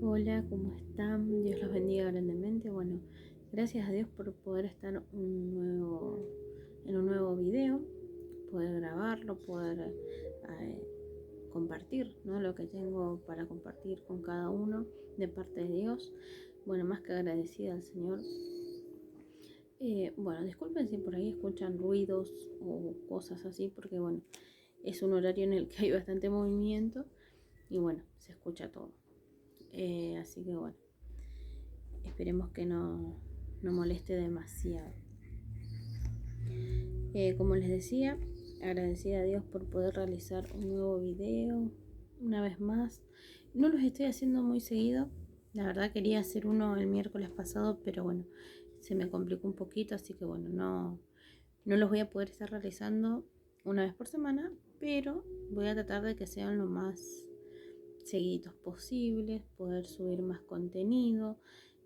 Hola, ¿cómo están? Dios los bendiga grandemente. Bueno, gracias a Dios por poder estar en un nuevo video, poder grabarlo, poder compartir, ¿no? Lo que tengo para compartir con cada uno de parte de Dios. Bueno, más que agradecida al Señor. Bueno, disculpen si por ahí escuchan ruidos o cosas así, porque bueno, es un horario en el que hay bastante movimiento y bueno, se escucha todo. Así que bueno, esperemos que no moleste demasiado. Como les decía, agradecida a Dios por poder realizar un nuevo video una vez más. No los estoy haciendo muy seguido. La verdad quería hacer uno el miércoles pasado, pero bueno, se me complicó un poquito, así que bueno, no los voy a poder estar realizando una vez por semana, pero voy a tratar de que sean lo más seguidos posibles, poder subir más contenido.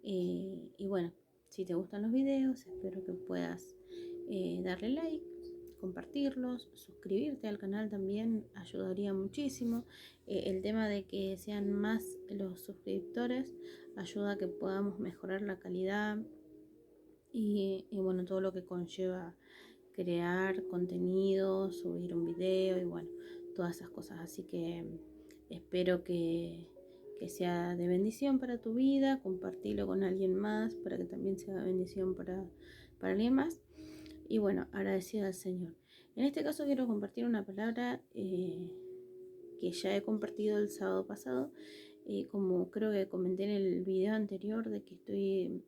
Y bueno, si te gustan los videos, espero que puedas darle like, compartirlos, suscribirte al canal también ayudaría muchísimo. El tema de que sean más los suscriptores ayuda a que podamos mejorar la calidad y bueno, todo lo que conlleva crear contenido, subir un video y bueno, todas esas cosas. Así que espero que sea de bendición para tu vida, compartirlo con alguien más para que también sea bendición para alguien más. Y bueno, agradecida al Señor. En este caso quiero compartir una palabra que ya he compartido el sábado pasado. Como creo que comenté en el video anterior de que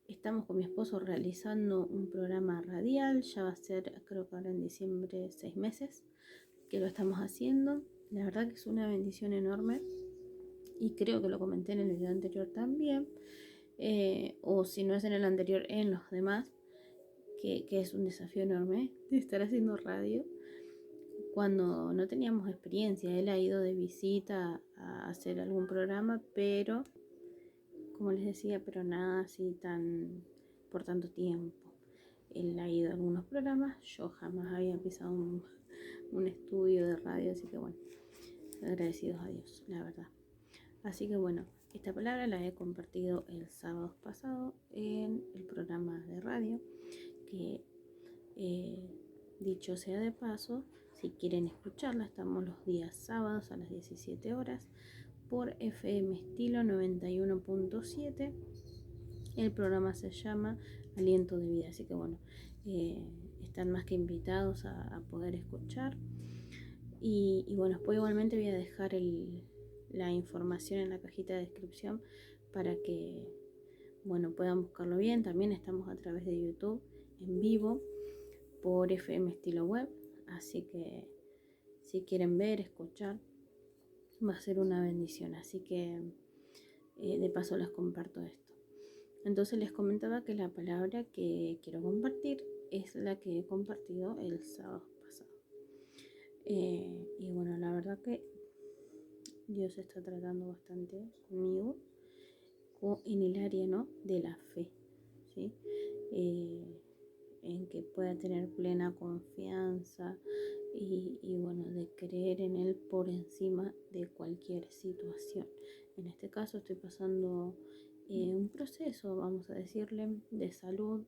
estamos con mi esposo realizando un programa radial. Ya va a ser, creo que ahora en diciembre, 6 meses que lo estamos haciendo. La verdad que es una bendición enorme. Y creo que lo comenté en el video anterior también. O si no es en el anterior, en los demás. Que es un desafío enorme de estar haciendo radio. Cuando no teníamos experiencia, él ha ido de visita a hacer algún programa, pero como les decía, pero nada así tan por tanto tiempo. Él ha ido a algunos programas, yo jamás había pisado un estudio de radio, así que bueno, agradecidos a Dios, la verdad. Así que bueno, esta palabra la he compartido el sábado pasado en el programa de radio, que dicho sea de paso, si quieren escucharla, estamos los días sábados a las 17 horas por FM Estilo 91.7. El programa se llama Aliento de Vida, así que bueno, están más que invitados a poder escuchar. Y bueno, después igualmente voy a dejar la información en la cajita de descripción para que bueno, puedan buscarlo bien. También estamos a través de YouTube en vivo por FM Estilo Web, así que si quieren ver, escuchar, va a ser una bendición. Así que de paso les comparto esto. Entonces les comentaba que la palabra que quiero compartir es la que he compartido el sábado pasado. Y bueno, la verdad que Dios está tratando bastante conmigo en el área, ¿no?, de la fe, ¿sí? En que pueda tener plena confianza y bueno, de creer en Él por encima de cualquier situación. En este caso estoy pasando un proceso, vamos a decirle, de salud,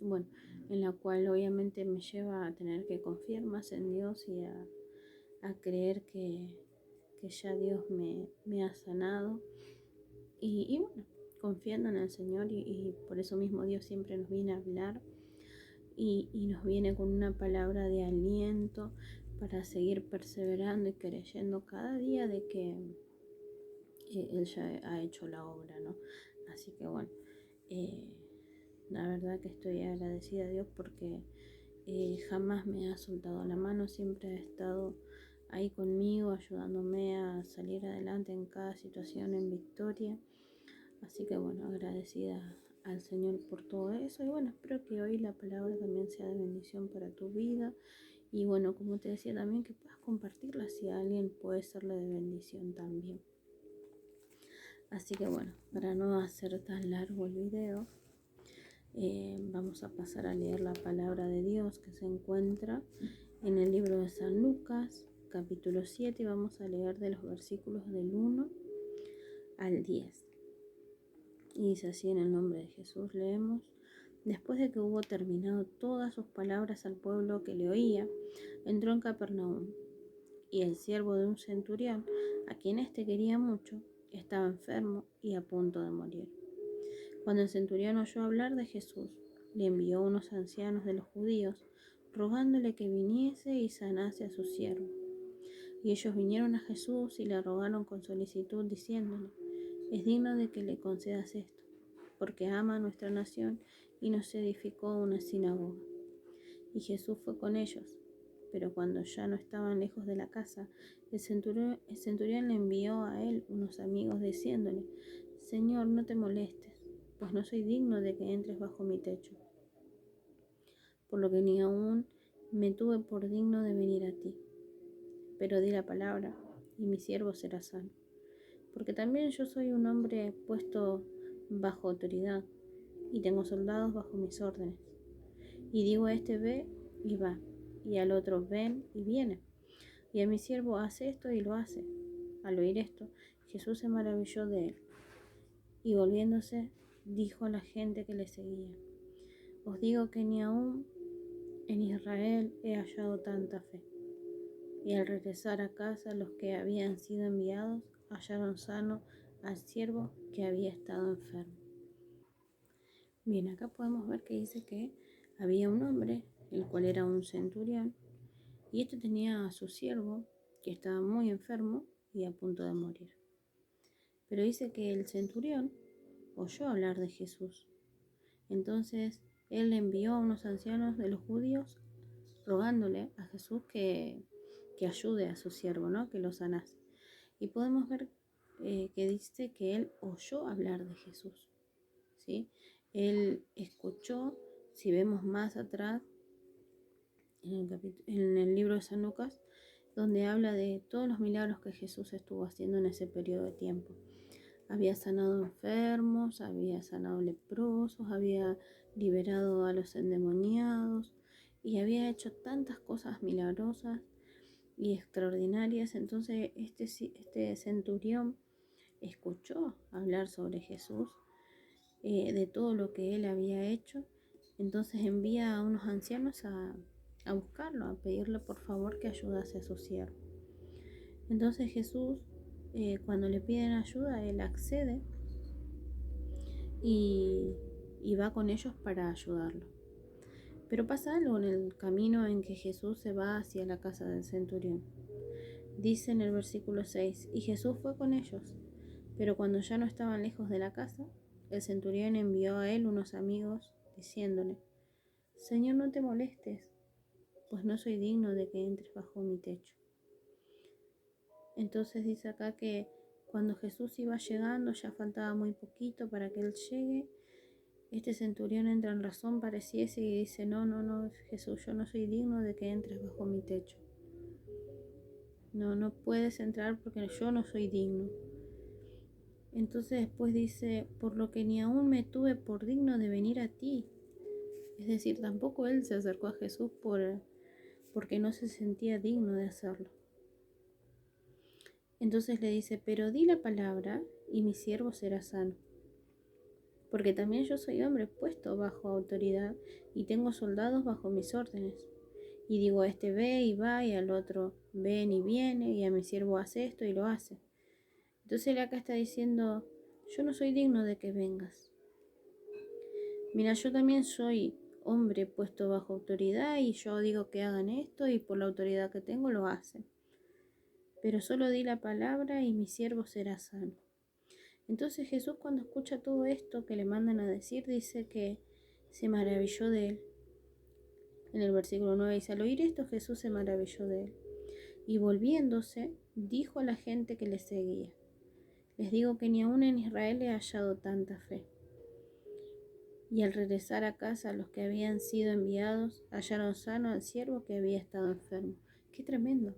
bueno, en la cual obviamente me lleva a tener que confiar más en Dios y a creer que ya Dios me ha sanado y bueno, confiando en el Señor y por eso mismo Dios siempre nos viene a hablar y nos viene con una palabra de aliento para seguir perseverando y creyendo cada día de que Él ya ha hecho la obra, ¿no? Así que bueno, eh, la verdad que estoy agradecida a Dios porque jamás me ha soltado la mano, siempre ha estado ahí conmigo, ayudándome a salir adelante en cada situación en victoria. Así que bueno, agradecida al Señor por todo eso. Y bueno, espero que hoy la palabra también sea de bendición para tu vida. Y bueno, como te decía también, que puedas compartirla si a alguien puede serle de bendición también. Así que bueno, para no hacer tan largo el video, vamos a pasar a leer la palabra de Dios que se encuentra en el libro de San Lucas, capítulo 7, y vamos a leer de los versículos del 1 al 10. Y dice así: en el nombre de Jesús leemos: después de que hubo terminado todas sus palabras al pueblo que le oía, entró en Capernaum. Y el siervo de un centurión, a quien éste quería mucho, estaba enfermo y a punto de morir. Cuando el centurión oyó hablar de Jesús, le envió unos ancianos de los judíos, rogándole que viniese y sanase a su siervo. Y ellos vinieron a Jesús y le rogaron con solicitud, diciéndole: es digno de que le concedas esto, porque ama a nuestra nación y nos edificó una sinagoga. Y Jesús fue con ellos. Pero cuando ya no estaban lejos de la casa, el centurión le envió a él unos amigos diciéndole: Señor, no te molestes, pues no soy digno de que entres bajo mi techo, por lo que ni aún me tuve por digno de venir a ti. Pero di la palabra, y mi siervo será sano. Porque también yo soy un hombre puesto bajo autoridad, y tengo soldados bajo mis órdenes. Y digo a este: ve, y va, y al otro: ven, y viene. Y a mi siervo: hace esto, y lo hace. Al oír esto, Jesús se maravilló de él, y volviéndose, dijo a la gente que le seguía: os digo que ni aún en Israel he hallado tanta fe. Y al regresar a casa, los que habían sido enviados hallaron sano al siervo que había estado enfermo. Bien, acá podemos ver que dice que había un hombre, el cual era un centurión, y este tenía a su siervo que estaba muy enfermo y a punto de morir. Pero dice que el centurión oyó hablar de Jesús. Entonces él le envió a unos ancianos de los judíos rogándole a Jesús que ayude a su siervo, ¿no? Que lo sanase. Y podemos ver que dice que él oyó hablar de Jesús, ¿sí? Él escuchó, si vemos más atrás, en el libro de San Lucas, donde habla de todos los milagros que Jesús estuvo haciendo en ese periodo de tiempo. Había sanado enfermos, había sanado leprosos, había liberado a los endemoniados y había hecho tantas cosas milagrosas y extraordinarias. Entonces este centurión escuchó hablar sobre Jesús, de todo lo que él había hecho. Entonces envía a unos ancianos a buscarlo, a pedirle por favor que ayudase a su siervo. Entonces Jesús, cuando le piden ayuda, él accede y va con ellos para ayudarlo. Pero pasa algo en el camino en que Jesús se va hacia la casa del centurión. Dice en el versículo 6: y Jesús fue con ellos, pero cuando ya no estaban lejos de la casa, el centurión envió a él unos amigos diciéndole: Señor, no te molestes, pues no soy digno de que entres bajo mi techo. Entonces dice acá que cuando Jesús iba llegando, ya faltaba muy poquito para que él llegue, este centurión entra en razón pareciese y dice: no, Jesús, yo no soy digno de que entres bajo mi techo. No puedes entrar porque yo no soy digno. Entonces después dice: por lo que ni aún me tuve por digno de venir a ti. Es decir, tampoco él se acercó a Jesús porque no se sentía digno de hacerlo. Entonces le dice: pero di la palabra y mi siervo será sano. Porque también yo soy hombre puesto bajo autoridad y tengo soldados bajo mis órdenes. Y digo a este: ve, y va, y al otro: ven, y viene, y a mi siervo: hace esto, y lo hace. Entonces él acá está diciendo: yo no soy digno de que vengas. Mira, yo también soy hombre puesto bajo autoridad y yo digo que hagan esto y por la autoridad que tengo lo hacen. Pero solo di la palabra y mi siervo será sano. Entonces Jesús, cuando escucha todo esto que le mandan a decir, dice que se maravilló de él. En el versículo 9 dice: al oír esto, Jesús se maravilló de él. Y volviéndose, dijo a la gente que le seguía: les digo que ni aún en Israel he hallado tanta fe. Y al regresar a casa, los que habían sido enviados hallaron sano al siervo que había estado enfermo. ¡Qué tremendo!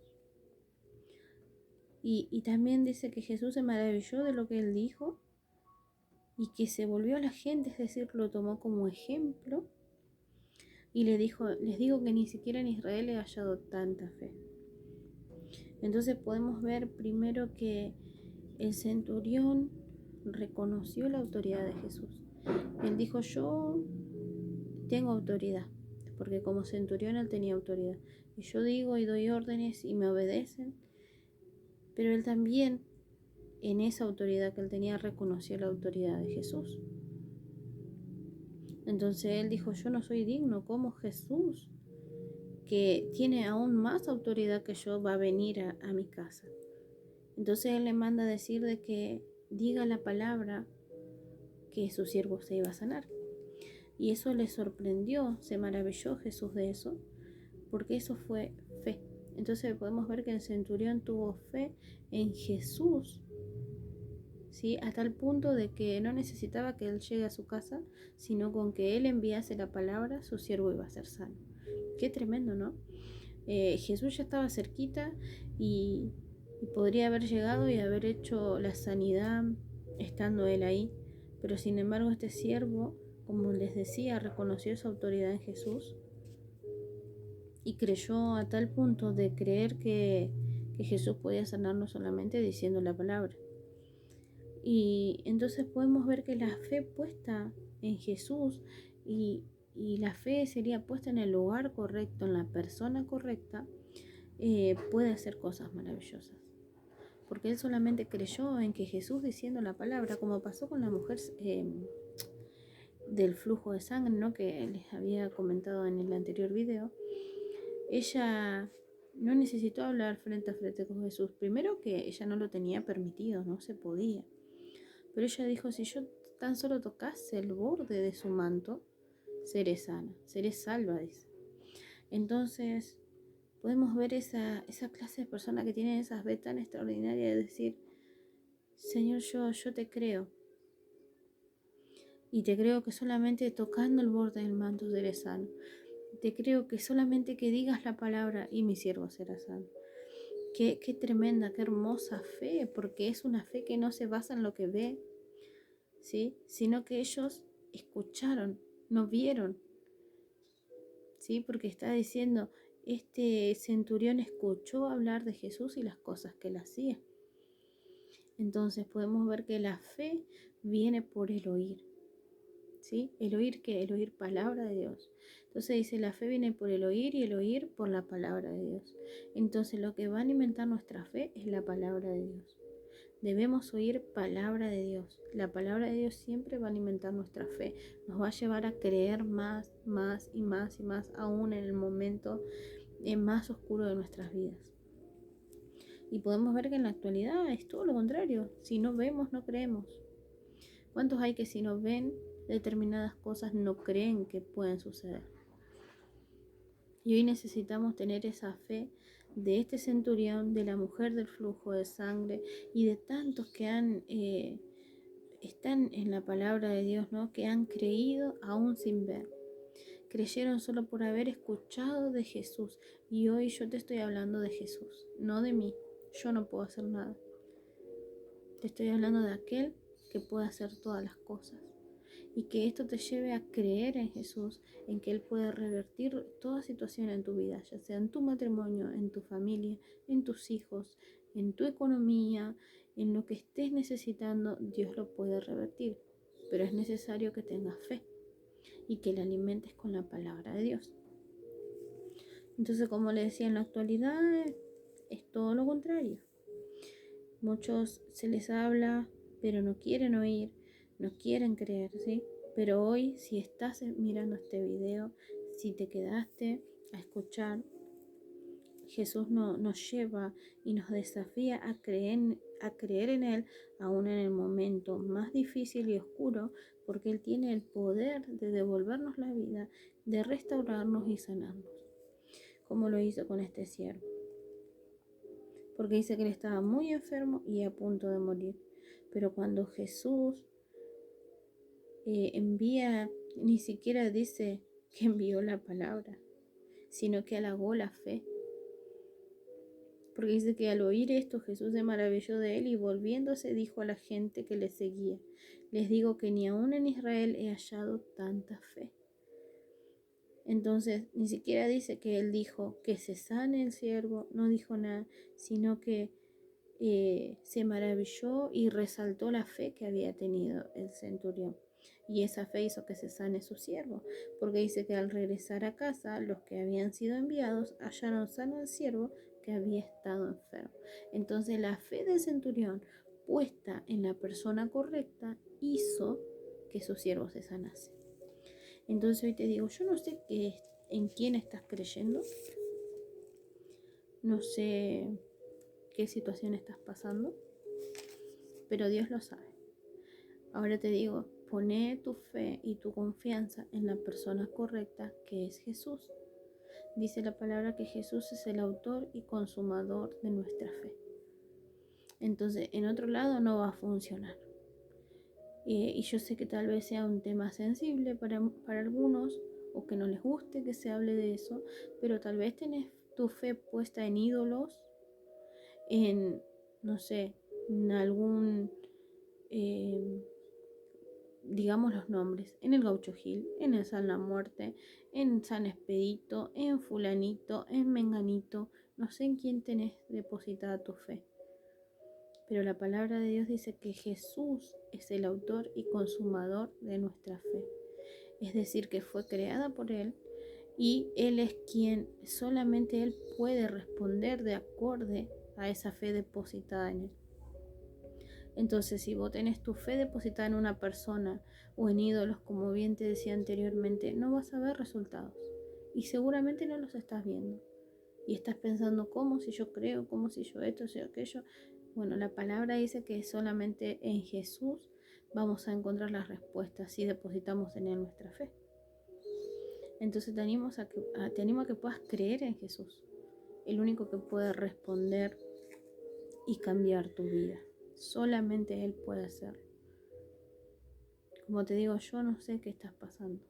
Y también dice que Jesús se maravilló de lo que él dijo y que se volvió a la gente, es decir, lo tomó como ejemplo y les digo que ni siquiera en Israel he hallado tanta fe. Entonces podemos ver primero que el centurión reconoció la autoridad de Jesús. Él dijo, yo tengo autoridad, porque como centurión él tenía autoridad. Y yo digo y doy órdenes y me obedecen. Pero él también, en esa autoridad que él tenía, reconoció la autoridad de Jesús. Entonces él dijo, yo no soy digno, como Jesús, que tiene aún más autoridad que yo, va a venir a mi casa. Entonces él le manda a decir de que diga la palabra que su siervo se iba a sanar. Y eso le sorprendió, se maravilló Jesús de eso, porque eso fue fe. Entonces podemos ver que el centurión tuvo fe en Jesús, ¿sí? A tal punto de que no necesitaba que él llegue a su casa, sino con que él enviase la palabra, su siervo iba a ser sano. Qué tremendo, ¿no? Jesús ya estaba cerquita y podría haber llegado y haber hecho la sanidad estando él ahí, pero sin embargo este siervo, como les decía, reconoció su autoridad en Jesús y creyó a tal punto de creer que Jesús podía sanarnos solamente diciendo la palabra. Y entonces podemos ver que la fe puesta en Jesús y la fe sería puesta en el lugar correcto, en la persona correcta, puede hacer cosas maravillosas. Porque él solamente creyó en que Jesús diciendo la palabra, como pasó con la mujer del flujo de sangre, ¿no? Que les había comentado en el anterior video. Ella no necesitó hablar frente a frente con Jesús. Primero que ella no lo tenía permitido, no se podía. Pero ella dijo, si yo tan solo tocase el borde de su manto, seré sana, seré salva, dice. Entonces podemos ver esa clase de persona que tiene esa fe tan extraordinaria de decir, Señor, yo te creo. Y te creo que solamente tocando el borde del manto seré sano. Te creo que solamente que digas la palabra y mi siervo será sano. Qué tremenda, qué hermosa fe, porque es una fe que no se basa en lo que ve, ¿sí? Sino que ellos escucharon, no vieron, ¿sí? Porque está diciendo, este centurión escuchó hablar de Jesús y las cosas que él hacía. Entonces podemos ver que la fe viene por el oír, ¿sí? ¿El oír qué? El oír palabra de Dios. Entonces dice, la fe viene por el oír y el oír por la palabra de Dios. Entonces lo que va a alimentar nuestra fe es la palabra de Dios. Debemos oír palabra de Dios. La palabra de Dios siempre va a alimentar nuestra fe. Nos va a llevar a creer más, más y más y más, aún en el momento más oscuro de nuestras vidas. Y podemos ver que en la actualidad es todo lo contrario. Si no vemos, no creemos. ¿Cuántos hay que si no ven determinadas cosas no creen que pueden suceder? Y hoy necesitamos tener esa fe de este centurión, de la mujer del flujo de sangre y de tantos que están en la palabra de Dios, ¿no? Que han creído aún sin ver. Creyeron solo por haber escuchado de Jesús. Y hoy yo te estoy hablando de Jesús, no de mí. Yo no puedo hacer nada. Te estoy hablando de aquel que puede hacer todas las cosas. Y que esto te lleve a creer en Jesús, en que Él puede revertir toda situación en tu vida, ya sea en tu matrimonio, en tu familia, en tus hijos, en tu economía, en lo que estés necesitando, Dios lo puede revertir. Pero es necesario que tengas fe y que la alimentes con la palabra de Dios. Entonces, como le decía, en la actualidad es todo lo contrario. Muchos se les habla, pero no quieren oír, no quieren creer, ¿sí? Pero hoy, si estás mirando este video, si te quedaste a escuchar, Jesús nos lleva y nos desafía a creer en Él, aún en el momento más difícil y oscuro, porque Él tiene el poder de devolvernos la vida, de restaurarnos y sanarnos, como lo hizo con este siervo. Porque dice que él estaba muy enfermo y a punto de morir. Pero cuando Jesús envía, ni siquiera dice que envió la palabra, sino que halagó la fe. Porque dice que al oír esto Jesús se maravilló de él y volviéndose dijo a la gente que le seguía, les digo que ni aún en Israel he hallado tanta fe. Entonces ni siquiera dice que él dijo que se sane el siervo, no dijo nada, sino que se maravilló y resaltó la fe que había tenido el centurión. Y esa fe hizo que se sane su siervo, porque dice que al regresar a casa, los que habían sido enviados hallaron sano al siervo que había estado enfermo. Entonces la fe del centurión, puesta en la persona correcta, hizo que su siervo se sanase. Entonces hoy te digo, yo no sé en quién estás creyendo, no sé qué situación estás pasando, pero Dios lo sabe. Ahora te digo, poné tu fe y tu confianza en la persona correcta, que es Jesús. Dice la palabra que Jesús es el autor y consumador de nuestra fe. Entonces, en otro lado no va a funcionar. Y yo sé que tal vez sea un tema sensible para algunos, o que no les guste que se hable de eso, pero tal vez tenés tu fe puesta en ídolos, en, no sé, en algún, digamos los nombres, en el Gaucho Gil, en el San La Muerte, en San Expedito, en fulanito, en menganito, no sé en quién tenés depositada tu fe. Pero la palabra de Dios dice que Jesús es el autor y consumador de nuestra fe. Es decir, que fue creada por Él y Él es quien, solamente Él puede responder de acorde a esa fe depositada en Él. Entonces, si vos tenés tu fe depositada en una persona o en ídolos, como bien te decía anteriormente, no vas a ver resultados. Y seguramente no los estás viendo. Y estás pensando, ¿cómo si yo creo? ¿Cómo si yo esto, si aquello? Bueno, la palabra dice que solamente en Jesús vamos a encontrar las respuestas si depositamos en Él nuestra fe. Entonces te animo a que puedas creer en Jesús, el único que puede responder y cambiar tu vida. Solamente Él puede hacerlo. Como te digo, yo no sé qué estás pasando,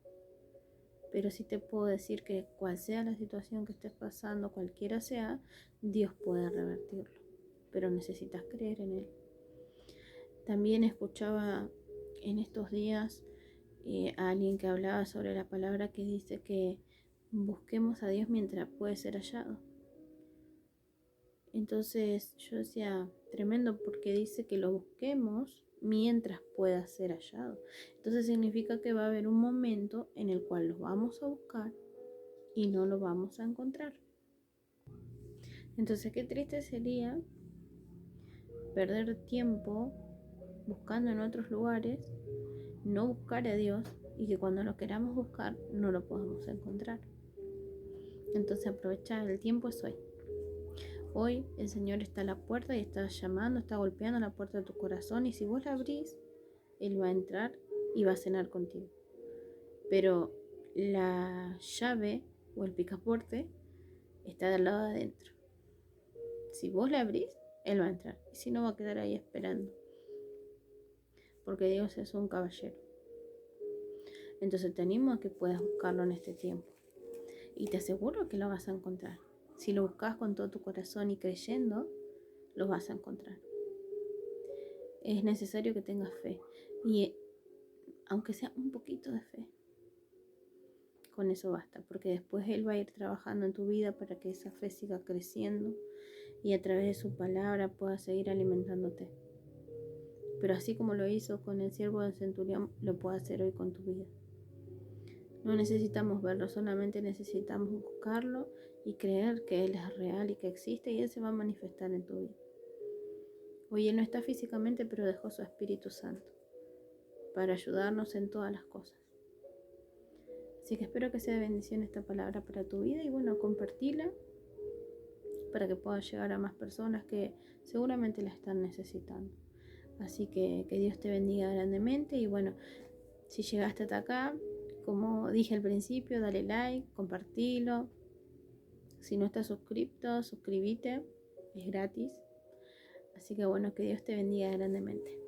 pero sí te puedo decir que cual sea la situación que estés pasando, cualquiera sea, Dios puede revertirlo, pero necesitas creer en Él. También escuchaba en estos días a alguien que hablaba sobre la palabra que dice que busquemos a Dios mientras puede ser hallado. Entonces yo decía, tremendo, porque dice que lo busquemos mientras pueda ser hallado. Entonces significa que va a haber un momento en el cual lo vamos a buscar y no lo vamos a encontrar. Entonces qué triste sería perder tiempo buscando en otros lugares, no buscar a Dios y que cuando lo queramos buscar no lo podamos encontrar. Entonces aprovechar, el tiempo es hoy. Hoy el Señor está a la puerta y está llamando, está golpeando la puerta de tu corazón, y si vos la abrís, Él va a entrar y va a cenar contigo. Pero la llave o el picaporte está del lado de adentro. Si vos la abrís, Él va a entrar, y si no, va a quedar ahí esperando. Porque Dios es un caballero. Entonces te animo a que puedas buscarlo en este tiempo. Y te aseguro que lo vas a encontrar. Si lo buscas con todo tu corazón y creyendo, lo vas a encontrar. Es necesario que tengas fe. Y aunque sea un poquito de fe, con eso basta. Porque después Él va a ir trabajando en tu vida para que esa fe siga creciendo y a través de su palabra pueda seguir alimentándote. Pero así como lo hizo con el siervo del centurión, lo puede hacer hoy con tu vida. No necesitamos verlo, solamente necesitamos buscarlo y creer que Él es real y que existe, y Él se va a manifestar en tu vida. Hoy Él no está físicamente, pero dejó su Espíritu Santo para ayudarnos en todas las cosas. Así que espero que sea de bendición esta palabra para tu vida, y bueno, compartila para que pueda llegar a más personas que seguramente la están necesitando. Así que Dios te bendiga grandemente, y bueno, si llegaste hasta acá, como dije al principio, dale like, compartilo. Si no estás suscrito, suscríbete, es gratis. Así que bueno, que Dios te bendiga grandemente.